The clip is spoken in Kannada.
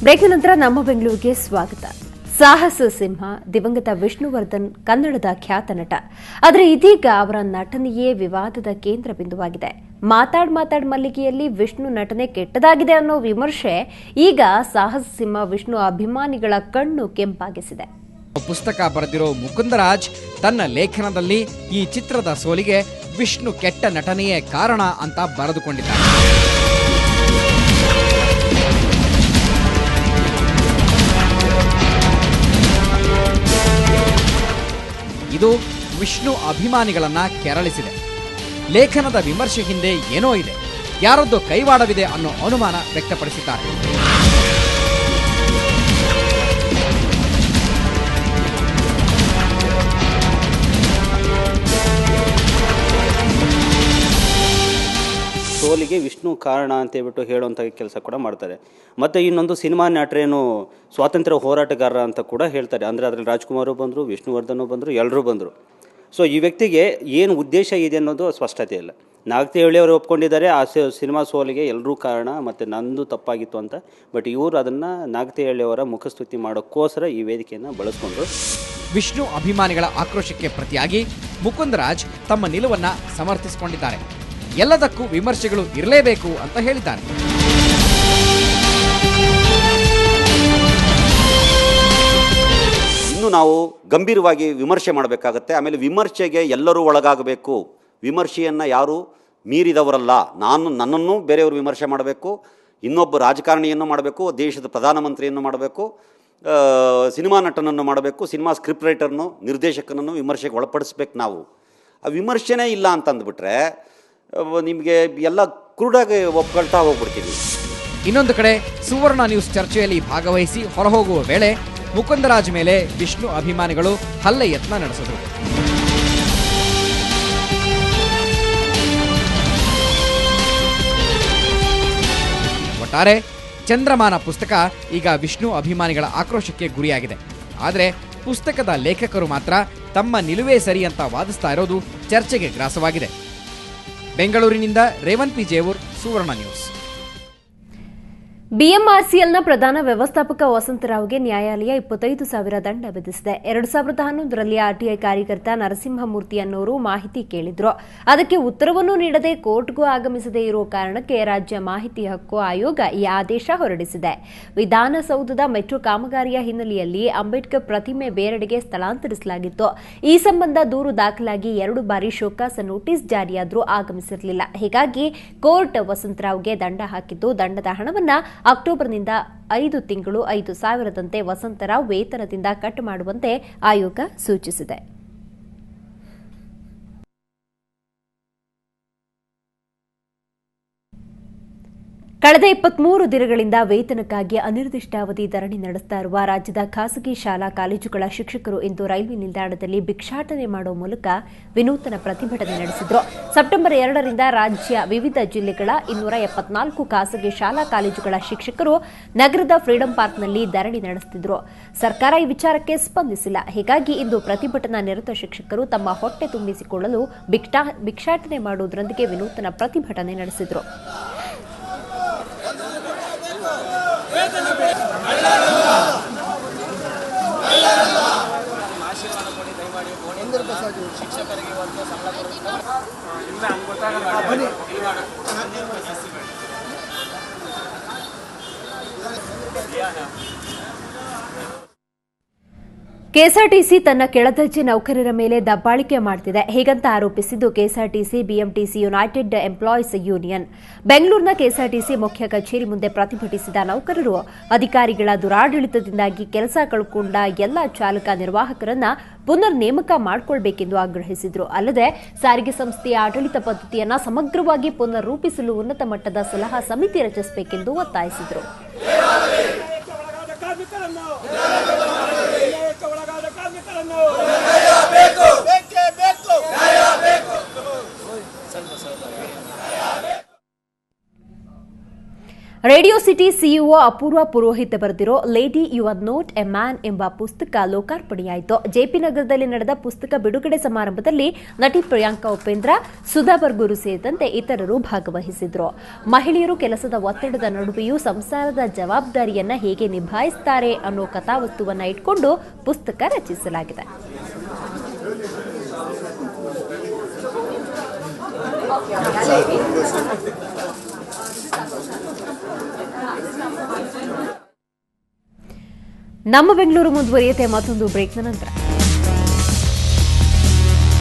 ಬ್ರೇಕ್ ನಂತರ ನಮ್ಮ ಬೆಂಗಳೂರಿಗೆ ಸ್ವಾಗತ. ಸಾಹಸ ಸಿಂಹ ದಿವಂಗತ ವಿಷ್ಣುವರ್ಧನ್ ಕನ್ನಡದ ಖ್ಯಾತ ನಟ. ಆದರೆ ಇದೀಗ ಅವರ ನಟನೆಯೇ ವಿವಾದದ ಕೇಂದ್ರ ಬಿಂದುವಾಗಿದೆ. ಮಾತಾಡ್ ಮಲ್ಲಿಗೆಯಲ್ಲಿ ವಿಷ್ಣು ನಟನೆ ಕೆಟ್ಟದಾಗಿದೆ ಅನ್ನೋ ವಿಮರ್ಶೆ ಈಗ ಸಾಹಸ ಸಿಂಹ ವಿಷ್ಣು ಅಭಿಮಾನಿಗಳ ಕಣ್ಣು ಕೆಂಪಾಗಿಸಿದೆ. ಪುಸ್ತಕ ಬರೆದಿರೋ ಮುಕುಂದರಾಜ್ ತನ್ನ ಲೇಖನದಲ್ಲಿ ಈ ಚಿತ್ರದ ಸೋಲಿಗೆ ವಿಷ್ಣು ಕೆಟ್ಟ ನಟನೆಯೇ ಕಾರಣ ಅಂತ ಬರೆದುಕೊಂಡಿದ್ದಾರೆ. ಇದು ವಿಷ್ಣು ಅಭಿಮಾನಿಗಳನ್ನ ಕೆರಳಿಸಿದೆ. ಲೇಖನದ ವಿಮರ್ಶೆ ಹಿಂದೆ ಏನೋ ಇದೆ, ಯಾರೊಂದು ಕೈವಾಡವಿದೆ ಅನ್ನೋ ಅನುಮಾನ ವ್ಯಕ್ತಪಡಿಸಿದ್ದಾರೆ. ಸೋಲಿಗೆ ವಿಷ್ಣು ಕಾರಣ ಅಂತ ಹೇಳ್ಬಿಟ್ಟು ಹೇಳುವಂಥ ಕೆಲಸ ಕೂಡ ಮಾಡ್ತಾರೆ. ಮತ್ತು ಇನ್ನೊಂದು ಸಿನಿಮಾ ನಟರೇನು ಸ್ವಾತಂತ್ರ್ಯ ಹೋರಾಟಗಾರರ ಅಂತ ಕೂಡ ಹೇಳ್ತಾರೆ. ಅಂದರೆ ಅದರಲ್ಲಿ ರಾಜ್ಕುಮಾರು ಬಂದರು, ವಿಷ್ಣುವರ್ಧನ್ ಬಂದರು, ಎಲ್ಲರೂ ಬಂದರು. ಸೊ ಈ ವ್ಯಕ್ತಿಗೆ ಏನು ಉದ್ದೇಶ ಇದೆ ಅನ್ನೋದು ಸ್ಪಷ್ಟತೆ ಇಲ್ಲ. ನಾಗತಿಹಳ್ಳಿ ಅವರು ಒಪ್ಕೊಂಡಿದ್ದಾರೆ ಆ ಸಿನಿಮಾ ಸೋಲಿಗೆ ಎಲ್ಲರೂ ಕಾರಣ ಮತ್ತು ನಂದು ತಪ್ಪಾಗಿತ್ತು ಅಂತ. ಬಟ್ ಇವರು ಅದನ್ನು ನಾಗತಿಹಳ್ಳಿ ಅವರ ಮುಖಸ್ತುತಿ ಮಾಡೋಕ್ಕೋಸ್ಕರ ಈ ವೇದಿಕೆಯನ್ನು ಬಳಸ್ಕೊಂಡ್ರು. ವಿಷ್ಣು ಅಭಿಮಾನಿಗಳ ಆಕ್ರೋಶಕ್ಕೆ ಪ್ರತಿಯಾಗಿ ಮುಕುಂದರಾಜ್ ತಮ್ಮ ನಿಲುವನ್ನು ಸಮರ್ಥಿಸಿಕೊಂಡಿದ್ದಾರೆ. ಎಲ್ಲದಕ್ಕೂ ವಿಮರ್ಶೆಗಳು ಇರಲೇಬೇಕು ಅಂತ ಹೇಳಿದ್ದಾರೆ. ಇನ್ನು ನಾವು ಗಂಭೀರವಾಗಿ ವಿಮರ್ಶೆ ಮಾಡಬೇಕಾಗತ್ತೆ. ಆಮೇಲೆ ವಿಮರ್ಶೆಗೆ ಎಲ್ಲರೂ ಒಳಗಾಗಬೇಕು. ವಿಮರ್ಶೆಯನ್ನು ಯಾರು ಮೀರಿದವರಲ್ಲ. ನನ್ನನ್ನು ಬೇರೆಯವರು ವಿಮರ್ಶೆ ಮಾಡಬೇಕು, ಇನ್ನೊಬ್ಬ ರಾಜಕಾರಣಿಯನ್ನು ಮಾಡಬೇಕು, ದೇಶದ ಪ್ರಧಾನಮಂತ್ರಿಯನ್ನು ಮಾಡಬೇಕು, ಸಿನಿಮಾ ನಟನನ್ನು ಮಾಡಬೇಕು, ಸಿನಿಮಾ ಸ್ಕ್ರಿಪ್ಟ್ ರೈಟರ್ನು ನಿರ್ದೇಶಕನನ್ನು ವಿಮರ್ಶೆಗೆ ಒಳಪಡಿಸ್ಬೇಕು. ನಾವು ಆ ವಿಮರ್ಶೆನೇ ಇಲ್ಲ ಅಂತಂದುಬಿಟ್ರೆ ನಿಮಗೆ ಎಲ್ಲ ಕುರುಡಾಗಿ ಒಪ್ಕೊಳ್ತಾ ಹೋಗ್ಬಿಡ್ತೀವಿ. ಇನ್ನೊಂದು ಕಡೆ ಸುವರ್ಣ ನ್ಯೂಸ್ ಚರ್ಚೆಯಲ್ಲಿ ಭಾಗವಹಿಸಿ ಹೊರಹೋಗುವ ವೇಳೆ ಮುಕುಂದರಾಜ್ ಮೇಲೆ ವಿಷ್ಣು ಅಭಿಮಾನಿಗಳು ಹಲ್ಲೆ ಯತ್ನ ನಡೆಸಿದರು. ಒಟ್ಟಾರೆ ಚಂದ್ರಮಾನ ಪುಸ್ತಕ ಈಗ ವಿಷ್ಣು ಅಭಿಮಾನಿಗಳ ಆಕ್ರೋಶಕ್ಕೆ ಗುರಿಯಾಗಿದೆ. ಆದರೆ ಪುಸ್ತಕದ ಲೇಖಕರು ಮಾತ್ರ ತಮ್ಮ ನಿಲುವೇ ಸರಿ ಅಂತ ವಾದಿಸ್ತಾ ಇರೋದು ಚರ್ಚೆಗೆ ಗ್ರಾಸವಾಗಿದೆ. ಬೆಂಗಳೂರಿನಿಂದ ರೇವನ್ ಪಿ ಜೇವೂರ್, ಸುವರ್ಣ ನ್ಯೂಸ್. ಬಿಎಂಆರ್ಸಿಎಲ್ನ ಪ್ರಧಾನ ವ್ಯವಸ್ಥಾಪಕ ವಸಂತರಾವ್ಗೆ ನ್ಯಾಯಾಲಯ 25,000 ದಂಡ ವಿಧಿಸಿದೆ. 2011ರಲ್ಲಿ ಆರ್ಟಿಐ ಕಾರ್ಯಕರ್ತ ನರಸಿಂಹಮೂರ್ತಿ ಅನ್ನೋರು ಮಾಹಿತಿ ಕೇಳಿದ್ರು. ಅದಕ್ಕೆ ಉತ್ತರವನ್ನೂ ನೀಡದೆ ಕೋರ್ಟ್ಗೂ ಆಗಮಿಸದೇ ಇರೋ ಕಾರಣಕ್ಕೆ ರಾಜ್ಯ ಮಾಹಿತಿ ಹಕ್ಕು ಆಯೋಗ ಈ ಆದೇಶ ಹೊರಡಿಸಿದೆ. ವಿಧಾನಸೌಧದ ಮೆಟ್ರೋ ಕಾಮಗಾರಿಯ ಹಿನ್ನೆಲೆಯಲ್ಲಿ ಅಂಬೇಡ್ಕರ್ ಪ್ರತಿಮೆ ಬೇರೆಡೆಗೆ ಸ್ಥಳಾಂತರಿಸಲಾಗಿತ್ತು. ಈ ಸಂಬಂಧ ದೂರು ದಾಖಲಾಗಿ 2 ಬಾರಿ ಶೋಕಾಸ್ ನೋಟಿಸ್ ಜಾರಿಯಾದರೂ ಆಗಮಿಸಿರಲಿಲ್ಲ. ಹೀಗಾಗಿ ಕೋರ್ಟ್ ವಸಂತರಾವ್ಗೆ ದಂಡ ಹಾಕಿದ್ದು, ದಂಡದ ಹಣವನ್ನು ಅಕ್ಟೋಬರ್ನಿಂದ 5 ತಿಂಗಳು 5,000ದಂತೆ ವಸಂತರಾವ್ ವೇತನದಿಂದ ಕಟ್ ಮಾಡುವಂತೆ ಆಯೋಗ ಸೂಚಿಸಿದೆ. ಕಳೆದ 23 ದಿನಗಳಿಂದ ವೇತನಕ್ಕಾಗಿ ಅನಿರ್ದಿಷ್ಟಾವಧಿ ಧರಣಿ ನಡೆಸ್ತಾ ಇರುವ ರಾಜ್ಯದ ಖಾಸಗಿ ಶಾಲಾ ಕಾಲೇಜುಗಳ ಶಿಕ್ಷಕರು ಇಂದು ರೈಲ್ವೆ ನಿಲ್ದಾಣದಲ್ಲಿ ಭಿಕ್ಷಾಟನೆ ಮಾಡುವ ಮೂಲಕ ವಿನೂತನ ಪ್ರತಿಭಟನೆ ನಡೆಸಿದರು. ಸೆಪ್ಟೆಂಬರ್ 2ರಿಂದ ರಾಜ್ಯ ವಿವಿಧ ಜಿಲ್ಲೆಗಳ 274 ಖಾಸಗಿ ಶಾಲಾ ಕಾಲೇಜುಗಳ ಶಿಕ್ಷಕರು ನಗರದ ಫ್ರೀಡಂ ಪಾರ್ಕ್ನಲ್ಲಿ ಧರಣಿ ನಡೆಸುತ್ತಿದ್ದರು. ಸರ್ಕಾರ ಈ ವಿಚಾರಕ್ಕೆ ಸ್ಪಂದಿಸಿಲ್ಲ. ಹೀಗಾಗಿ ಇಂದು ಪ್ರತಿಭಟನಾ ನಿರತ ಶಿಕ್ಷಕರು ತಮ್ಮ ಹೊಟ್ಟೆ ತುಂಬಿಸಿಕೊಳ್ಳಲು ಭಿಕ್ಷಾಟನೆ ಮಾಡುವುದರೊಂದಿಗೆ ವಿನೂತನ ಪ್ರತಿಭಟನೆ ನಡೆಸಿದರು. ಕೆಎಸ್ಆರ್ಟಿಸಿ ತನ್ನ ಕೆಳದರ್ಜೆ ನೌಕರರ ಮೇಲೆ ದಬ್ಬಾಳಿಕೆ ಮಾಡುತ್ತಿದೆ ಹೀಗಂತ ಆರೋಪಿಸಿದ್ದು KSRTC BMTC United Employees Union. ಬೆಂಗಳೂರಿನ ಕೆಎಸ್ಆರ್ಟಿಸಿ ಮುಖ್ಯ ಕಚೇರಿ ಮುಂದೆ ಪ್ರತಿಭಟಿಸಿದ ನೌಕರರು ಅಧಿಕಾರಿಗಳ ದುರಾಡಳಿತದಿಂದಾಗಿ ಕೆಲಸ ಕಳೆದುಕೊಂಡ ಎಲ್ಲ ಚಾಲಕ ನಿರ್ವಾಹಕರನ್ನ ಪುನರ್ ನೇಮಕ ಮಾಡಿಕೊಳ್ಳಬೇಕೆಂದು ಆಗ್ರಹಿಸಿದರು. ಅಲ್ಲದೆ ಸಾರಿಗೆ ಸಂಸ್ಥೆಯ ಆಡಳಿತ ಪದ್ಧತಿಯನ್ನು ಸಮಗ್ರವಾಗಿ ಪುನರ್ ರೂಪಿಸಲು ಉನ್ನತ ಮಟ್ಟದ ಸಲಹಾ ಸಮಿತಿ ರಚಿಸಬೇಕೆಂದು ಒತ್ತಾಯಿಸಿದರು. Radio city CEO Apurva Purohit ಬರೆದಿರೋ lady you are not a man ಎಂಬ ಪುಸ್ತಕ ಲೋಕಾರ್ಪಣೆಯಾಯಿತು. ಜೆಪಿ ನಗರದಲ್ಲಿ ನಡೆದ ಪುಸ್ತಕ ಬಿಡುಗಡೆ ಸಮಾರಂಭದಲ್ಲಿ ನಟಿ ಪ್ರಿಯಾಂಕಾ ಉಪೇಂದ್ರ, ಸುಧಾ ಬರ್ಗೂರು ಸೇರಿದಂತೆ ಇತರರು ಭಾಗವಹಿಸಿದ್ರು. ಮಹಿಳೆಯರು ಕೆಲಸದ ಒತ್ತಡದ ನಡುವೆಯೂ ಸಂಸಾರದ ಜವಾಬ್ದಾರಿಯನ್ನ ಹೇಗೆ ನಿಭಾಯಿಸುತ್ತಾರೆ ಅನ್ನೋ ಕಥಾವಸ್ತುವನ್ನ ಇಟ್ಕೊಂಡು ಪುಸ್ತಕ ರಚಿಸಲಾಗಿದೆ. ನಮ್ಮ ಬೆಂಗಳೂರು ಮುಂದುವರಿಯುತ್ತೆ ಮತ್ತೊಂದು ಬ್ರೇಕ್ನ ನಂತರ.